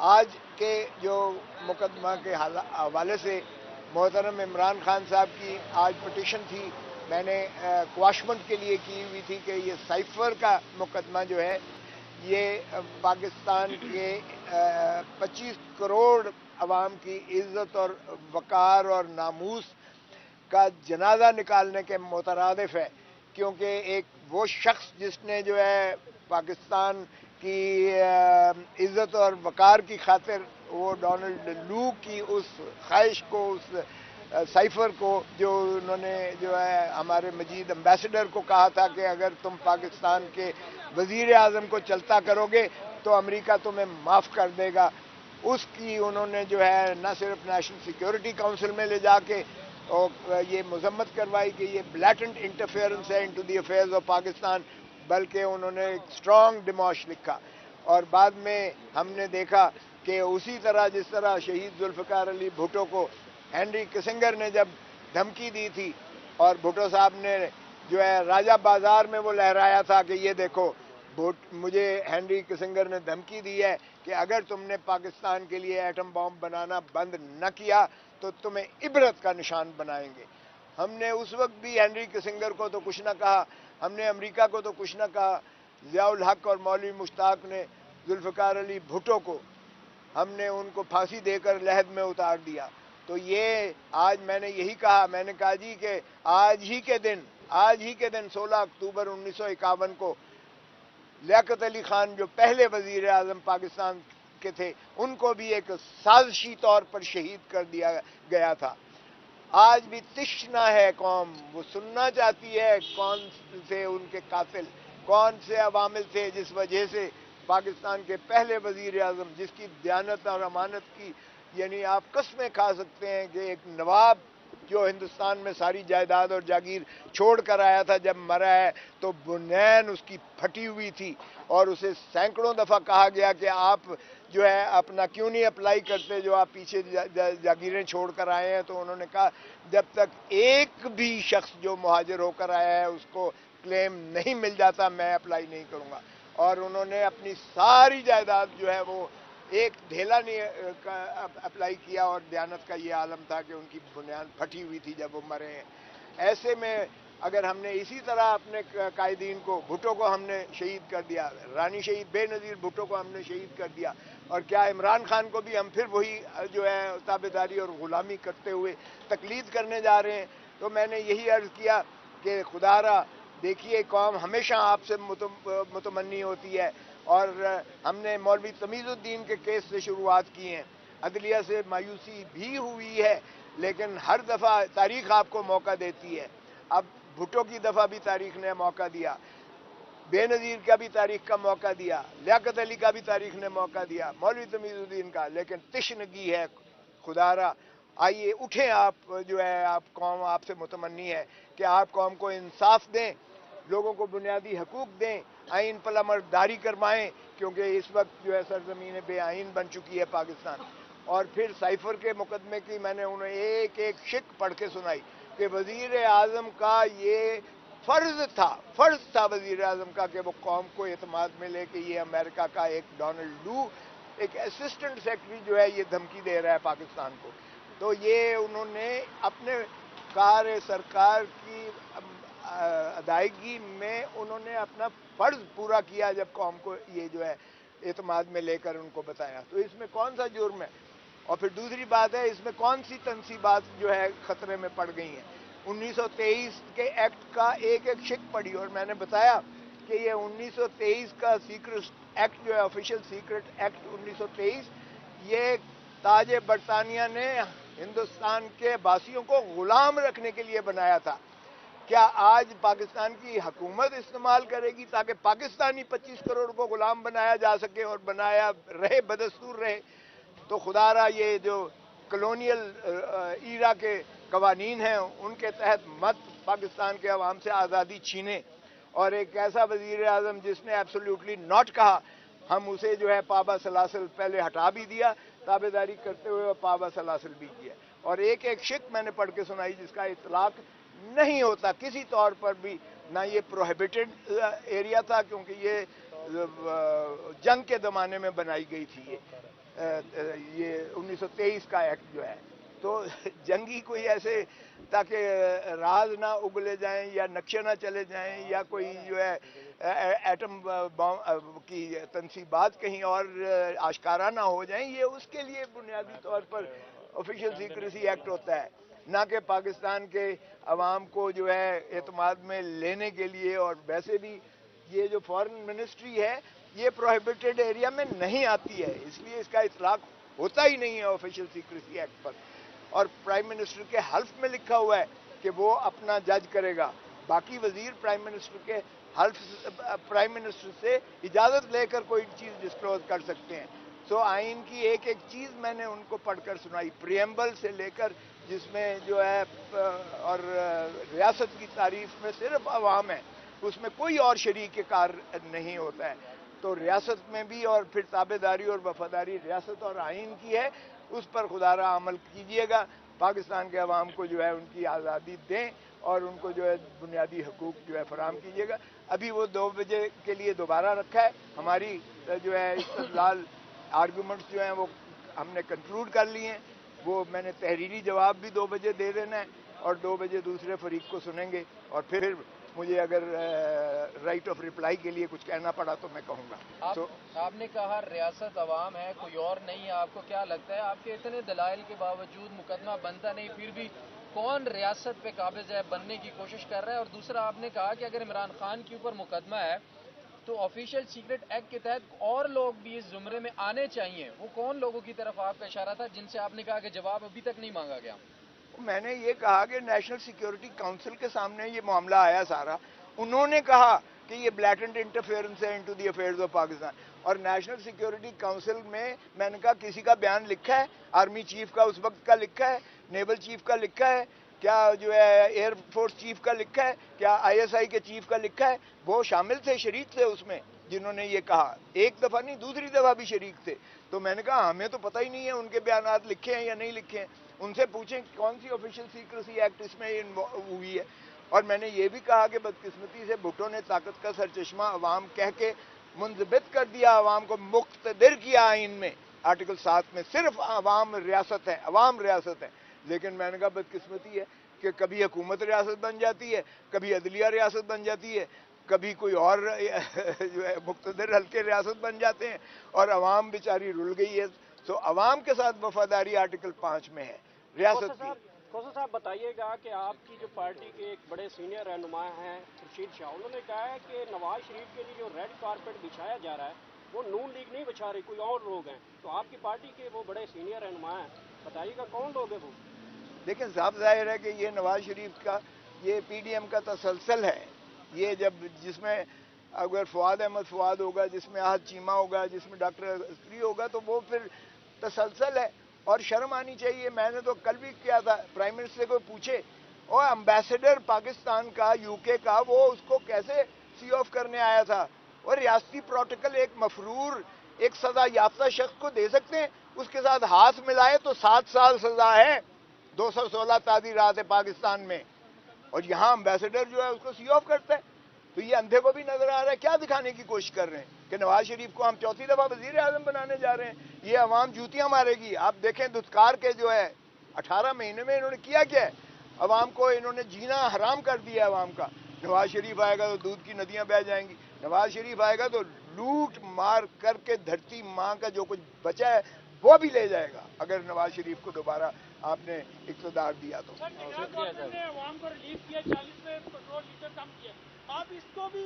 آج کے جو مقدمہ کے حوالے سے محترم عمران خان صاحب کی آج پٹیشن تھی، میں نے کواشمنٹ کے لیے کی ہوئی تھی کہ یہ سائفر کا مقدمہ جو ہے یہ پاکستان کے 25 کروڑ عوام کی عزت اور وقار اور ناموس کا جنازہ نکالنے کے مترادف ہے، کیونکہ ایک وہ شخص جس نے جو ہے پاکستان کی عزت اور وقار کی خاطر وہ ڈونلڈ لو کی اس خواہش کو، اس سائفر کو، جو انہوں نے جو ہے ہمارے مجید امبیسڈر کو کہا تھا کہ اگر تم پاکستان کے وزیر اعظم کو چلتا کرو گے تو امریکہ تمہیں معاف کر دے گا، اس کی انہوں نے جو ہے نہ صرف نیشنل سیکیورٹی کونسل میں لے جا کے اور یہ مذمت کروائی کہ یہ بلیٹنٹ انٹرفیئرنس ہے into the affairs of Pakistan, بلکہ انہوں نے ایک اسٹرانگ ڈیموش لکھا۔ اور بعد میں ہم نے دیکھا کہ اسی طرح جس طرح شہید ذوالفقار علی بھٹو کو ہینری کسنگر نے جب دھمکی دی تھی اور بھٹو صاحب نے جو ہے راجہ بازار میں وہ لہرایا تھا کہ یہ دیکھو مجھے ہینری کسنگر نے دھمکی دی ہے کہ اگر تم نے پاکستان کے لیے ایٹم بام بنانا بند نہ کیا تو تمہیں عبرت کا نشان بنائیں گے۔ ہم نے اس وقت بھی ہینری کسنگر کو تو کچھ نہ کہا، ہم نے امریکہ کو تو کچھ نہ کہا، ضیاء الحق اور مولوی مشتاق نے ذوالفقار علی بھٹو کو ہم نے ان کو پھانسی دے کر لحد میں اتار دیا۔ تو یہ آج میں نے یہی کہا، میں نے کہا جی کہ آج ہی کے دن 16 اکتوبر 1951 کو لیاقت علی خان جو پہلے وزیر اعظم پاکستان کے تھے ان کو بھی ایک سازشی طور پر شہید کر دیا گیا تھا۔ آج بھی تشنا ہے قوم، وہ سننا چاہتی ہے کون سے ان کے قاتل، کون سے عوامل تھے جس وجہ سے پاکستان کے پہلے وزیر اعظم، جس کی دیانت اور امانت کی یعنی آپ قسمیں کھا سکتے ہیں کہ ایک نواب جو ہندوستان میں ساری جائیداد اور جاگیر چھوڑ کر آیا تھا، جب مرا ہے تو بنین اس کی پھٹی ہوئی تھی اور اسے سینکڑوں دفعہ کہا گیا کہ آپ جو ہے اپنا کیوں نہیں اپلائی کرتے جو آپ پیچھے جاگیریں چھوڑ کر آئے ہیں۔ تو انہوں نے کہا جب تک ایک بھی شخص جو مہاجر ہو کر آیا ہے اس کو کلیم نہیں مل جاتا میں اپلائی نہیں کروں گا، اور انہوں نے اپنی ساری جائیداد جو ہے وہ ایک ڈھیلا نہیں اپلائی کیا، اور دیانت کا یہ عالم تھا کہ ان کی بنیاد پھٹی ہوئی تھی جب وہ مرے ہیں۔ ایسے میں اگر ہم نے اسی طرح اپنے قائدین کو، بھٹو کو ہم نے شہید کر دیا، رانی شہید بے نظیر بھٹو کو ہم نے شہید کر دیا، اور کیا عمران خان کو بھی ہم پھر وہی جو ہے تابعداری اور غلامی کرتے ہوئے تقلید کرنے جا رہے ہیں؟ تو میں نے یہی عرض کیا کہ خدا را دیکھیے قوم ہمیشہ آپ سے متمنی ہوتی ہے، اور ہم نے مولوی تمیز الدین کے کیس سے شروعات کی ہیں، عدلیہ سے مایوسی بھی ہوئی ہے لیکن ہر دفعہ تاریخ آپ کو موقع دیتی ہے۔ اب بھٹو کی دفعہ بھی تاریخ نے موقع دیا، بے نظیر کا بھی تاریخ کا موقع دیا، لیاقت علی کا بھی تاریخ نے موقع دیا، مولوی تمیز الدین کا، لیکن تشنگی ہے خدا را۔ آئیے اٹھیں، آپ جو ہے آپ قوم آپ سے متمنی ہے کہ آپ قوم کو انصاف دیں، لوگوں کو بنیادی حقوق دیں، آئین پلامرداری کروائیں، کیونکہ اس وقت جو ہے سرزمین بے آئین بن چکی ہے پاکستان۔ اور پھر سائفر کے مقدمے کی میں نے انہیں ایک ایک شک پڑھ کے سنائی کہ وزیر اعظم کا یہ فرض تھا وزیر اعظم کا کہ وہ قوم کو اعتماد میں لے کہ یہ امریکہ کا ایک ڈونلڈ لو ایک اسسٹنٹ سیکرٹری جو ہے یہ دھمکی دے رہا ہے پاکستان کو۔ تو یہ انہوں نے اپنے کار سرکار کی ادائیگی میں انہوں نے اپنا فرض پورا کیا جب قوم کو یہ جو ہے اعتماد میں لے کر ان کو بتایا، تو اس میں کون سا جرم ہے؟ اور پھر دوسری بات ہے اس میں کون سی تنصیبات جو ہے خطرے میں پڑ گئی ہیں؟ 1923 کے ایکٹ کا ایک ایک شک پڑی، اور میں نے بتایا کہ یہ 1923 کا سیکرٹ ایکٹ جو ہے آفیشیل سیکرٹ ایکٹ 1923 یہ تاج برطانیہ نے ہندوستان کے باسیوں کو غلام رکھنے کے لیے بنایا تھا۔ کیا آج پاکستان کی حکومت استعمال کرے گی تاکہ پاکستانی 25 کروڑ کو غلام بنایا جا سکے اور بنایا رہے، بدستور رہے؟ تو خدا را یہ جو کلونیل ایرا کے قوانین ہیں ان کے تحت مت پاکستان کے عوام سے آزادی چھینے، اور ایک ایسا وزیر اعظم جس نے ایبسولیوٹلی ناٹ کہا ہم اسے جو ہے پابا سلاسل پہلے ہٹا بھی دیا تابعداری کرتے ہوئے، اور پابا سلاسل بھی کیا، اور ایک ایک شک میں نے پڑھ کے سنائی جس کا اطلاق نہیں ہوتا کسی طور پر بھی، نہ یہ پروہیبٹڈ ایریا تھا کیونکہ یہ जंग के ज़माने में बनाई गई थी ये 1923 का एक्ट जो है। तो जंगी कोई ऐसे ताकि राज ना उगले जाएं या नक्शे ना चले जाएं या कोई जो है एटम बम की तनसीबात कहीं और आश्कारा ना हो जाएं, ये उसके लिए बुनियादी तौर पर ऑफिशियल सीक्रेसी एक्ट होता है, ना कि पाकिस्तान के अवाम को जो है एतमाद में लेने के लिए। और वैसे भी ये जो फॉरेन मिनिस्ट्री है ये प्रोहिबिटेड एरिया में नहीं आती है, इसलिए इसका इतलाक होता ही नहीं है ऑफिशियल सीक्रेसी एक्ट पर। और प्राइम मिनिस्टर के हल्फ में लिखा हुआ है कि वो अपना जज करेगा, बाकी वजीर प्राइम मिनिस्टर के प्राइम मिनिस्टर से इजाज़त लेकर कोई चीज़ डिस्क्लोज कर सकते हैं। सो आइन की एक एक चीज़ मैंने उनको पढ़कर सुनाई, प्रियम्बल से लेकर, जिसमें जो है और रियासत की तारीफ में सिर्फ अवाम है, उसमें कोई और शरीक कार नहीं होता है। तो रियासत में भी और फिर ताबेदारी और वफादारी रियासत और आइन की है, उस पर खुदारा अमल कीजिएगा। पाकिस्तान के अवाम को जो है उनकी आज़ादी दें और उनको जो है बुनियादी हकूक़ जो है फराहम कीजिएगा। अभी वो 2 बजे के लिए दोबारा रखा है, हमारी जो है इस्तदलाल आर्गूमेंट्स जो हैं वो हमने कंक्लूड कर लिए हैं। वो मैंने तहरीरी जवाब भी 2 बजे दे देना है और 2 बजे दूसरे फरीक को सुनेंगे और फिर मुझे अगर राइट ऑफ रिप्लाई के लिए कुछ कहना पड़ा तो मैं कहूँगा। आपने कहा रियासत अवाम है, कोई और नहीं है। आपको क्या लगता है आपके इतने दलाइल के बावजूद मुकदमा बनता नहीं, फिर भी कौन रियासत पे काबिज है बनने की कोशिश कर रहा है? और दूसरा, आपने कहा कि अगर इमरान खान के ऊपर मुकदमा है तो ऑफिशियल सीक्रेट एक्ट के तहत और लोग भी इस जुमरे में आने चाहिए। वो कौन लोगों की तरफ आपका इशारा था जिनसे आपने कहा कि जवाब अभी तक नहीं मांगा गया? मैंने ये कहा कि नेशनल सिक्योरिटी काउंसिल के सामने ये मामला आया सारा, उन्होंने कहा कि ये ब्लैटेंट इंटरफेरेंस है into the affairs of Pakistan. और नेशनल सिक्योरिटी काउंसिल में मैंने कहा किसी का बयान लिखा है, आर्मी चीफ का उस वक्त का लिखा है, नेवल चीफ का लिखा है, क्या जो है एयर फोर्स चीफ का लिखा है, क्या ISI के चीफ का लिखा है? वो शामिल थे, शरीक थे उसमें जिन्होंने ये कहा, एक दफ़ा नहीं दूसरी दफ़ा भी शरीक थे। तो मैंने कहा हमें तो पता ही नहीं है उनके बयानात लिखे हैं या नहीं लिखे हैं, उनसे पूछें कौन सी ऑफिशियल सीक्रेसी एक्ट इसमें हुई है। और मैंने ये भी कहा कि बदकिस्मती से भुट्टो ने ताकत का सरचश्मा अवाम कह के मुंजबित कर दिया, अवाम को मुख्तदिर किया आइन में, आर्टिकल 7 में सिर्फ अवाम रियासत है, अवाम रियासत है। लेकिन मैंने कहा बदकिस्मती है कि कभी हुकूमत रियासत बन जाती है, कभी अदलिया रियासत बन जाती है, कभी कोई और जो है मुख्तदिर हल्के रियासत बन जाते हैं और अवाम बेचारी रुल गई है। तो अवाम के साथ वफादारी आर्टिकल 5 में है रियासत की। खोसा साहब बताइएगा कि आपकी जो पार्टी के एक बड़े सीनियर रहनुमा हैं खुर्शीद शाह, उन्होंने कहा है कि नवाज शरीफ के लिए जो रेड कारपेट बिछाया जा रहा है वो नून लीग नहीं बिछा रही, कोई और लोग हैं। तो आपकी पार्टी के वो बड़े सीनियर रहनुमा हैं, बताइएगा कौन लोग हैं वो? देखिए साफ जाहिर है कि ये नवाज शरीफ का ये PDM का तसलसल है। ये जब जिसमें अगर फवाद अहमद फवाद होगा, जिसमें आहद चीमा होगा, जिसमें डॉक्टर अस्करी होगा, तो वो फिर तसलसल है और शर्म आनी चाहिए। मैंने तो कल भी किया था, प्राइम मिनिस्टर को पूछे और एम्बेसडर पाकिस्तान का UK का वो उसको कैसे सी ऑफ करने आया था। और रियासती प्रोटोकॉल एक मफरूर एक सजा याफ्ता शख्स को दे सकते हैं, उसके साथ हाथ मिलाए तो 7 साल सजा है, 216 तादीरात है पाकिस्तान में, और यहाँ एम्बेसडर जो है उसको सी ऑफ करता है। तो ये अंधे को भी नजर आ रहा है, क्या दिखाने की कोशिश कर रहे हैं कि नवाज शरीफ को हम 4थी दफा वजीर आजम बनाने जा रहे हैं। ये अवाम जूतियां मारेगी। आप देखें दुत्कार के जो है 18 महीने में इन्होंने किया क्या है, अवाम को इन्होंने जीना हराम कर दिया अवाम का। नवाज शरीफ आएगा तो दूध की नदियां बह जाएंगी, नवाज शरीफ आएगा तो लूट मार करके धरती माँ का जो कुछ बचा है वो भी ले जाएगा, अगर नवाज शरीफ को दोबारा आपने इक़्तिदार दिया तो। अवाम को रिलीफ किया, 40 में पेट्रोल लीटर कम किया, आप इसको भी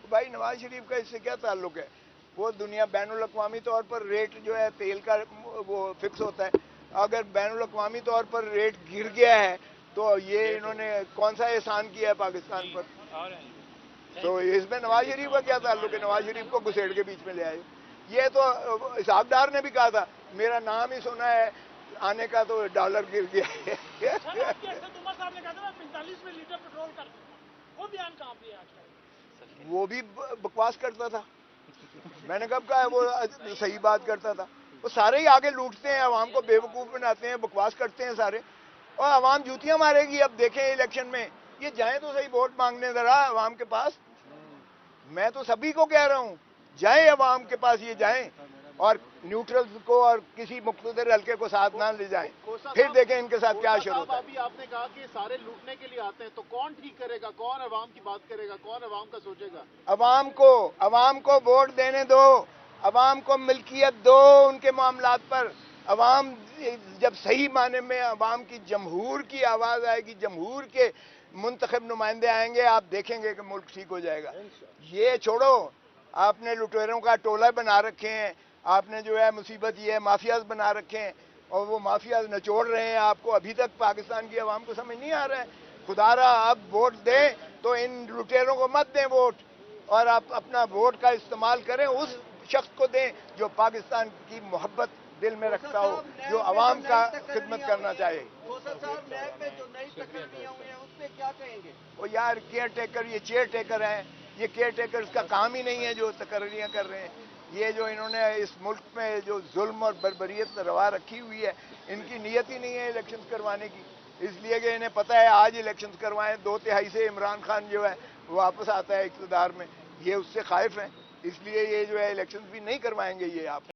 भाई नवाज शरीफ का इससे क्या ताल्लुक है? वो दुनिया बैनुल अक़वामी तौर पर रेट जो है तेल का वो फिक्स होता है, अगर बैनुल अक़वामी तौर पर रेट गिर गया है तो ये इन्होंने कौन सा एहसान किया है पाकिस्तान पर? तो इसमें नवाज शरीफ का क्या ताल्लुक है? नवाज शरीफ को घुसेड़ के बीच में ले आए। ये तो हिसाबदार ने भी कहा था मेरा नाम ही सुना है आने का तो डॉलर गिर गया है। वो भी बकवास करता था, मैंने कब कहा है वो सही बात करता था? वो सारे ही आगे लूटते हैं, अवाम को बेवकूफ़ बनाते हैं, बकवास करते हैं सारे, और अवाम जूतियां मारेगी। अब देखें इलेक्शन में ये जाएं तो सही वोट मांगने जरा अवाम के पास, मैं तो सभी को कह रहा हूं, जाएं अवाम के पास, ये जाएं और न्यूट्रल्स को और किसी मुख्तदर हल्के को साथ ना ले जाएं, फिर देखें इनके साथ क्या शुरू होता है। अभी आपने कहा कि सारे लूटने के लिए आते हैं, तो कौन ठीक करेगा, कौन अवाम की बात करेगा, कौन अवाम का सोचेगा? अवाम को वोट देने दो, अवाम को मिल्कियत दो उनके मामलात पर। अवाम जब सही माने में अवाम की जमहूर की आवाज़ आएगी, जमहूर के मुंतखब नुमाइंदे आएंगे, आप देखेंगे कि मुल्क ठीक हो जाएगा। ये छोड़ो, आपने लुटेरों का टोला बना रखे हैं, आपने जो है मुसीबत ये है माफियाज बना रखे हैं, और वो माफियाज नचोड़ रहे हैं आपको। अभी तक पाकिस्तान की आवाम को समझ नहीं आ रहा है। खुदारा अब वोट दें तो इन लुटेरों को मत दें वोट, और आप अपना वोट का इस्तेमाल करें, उस शख्स को दें जो पाकिस्तान की मोहब्बत दिल में रखता हो, जो अवाम का खिदमत करना चाहे। जो नई तकरीरें हुई हैं उस पे क्या कहेंगे? वो यार केयर टेकर, ये चेयर टेकर हैं, ये केयर टेकर्स का काम ही नहीं है जो तकरीरें कर रहे हैं। ये जो इन्होंने इस मुल्क में जो जुल्म और बर्बरियत रवा रखी हुई है, इनकी नीयत ही नहीं है इलेक्शंस करवाने की, इसलिए कि इन्हें पता है आज इलेक्शंस करवाएं 2/3 से इमरान खान जो है वापस आता है इक़्तिदार में, ये उससे खाइफ हैं, इसलिए ये जो है इलेक्शंस भी नहीं करवाएंगे ये आप।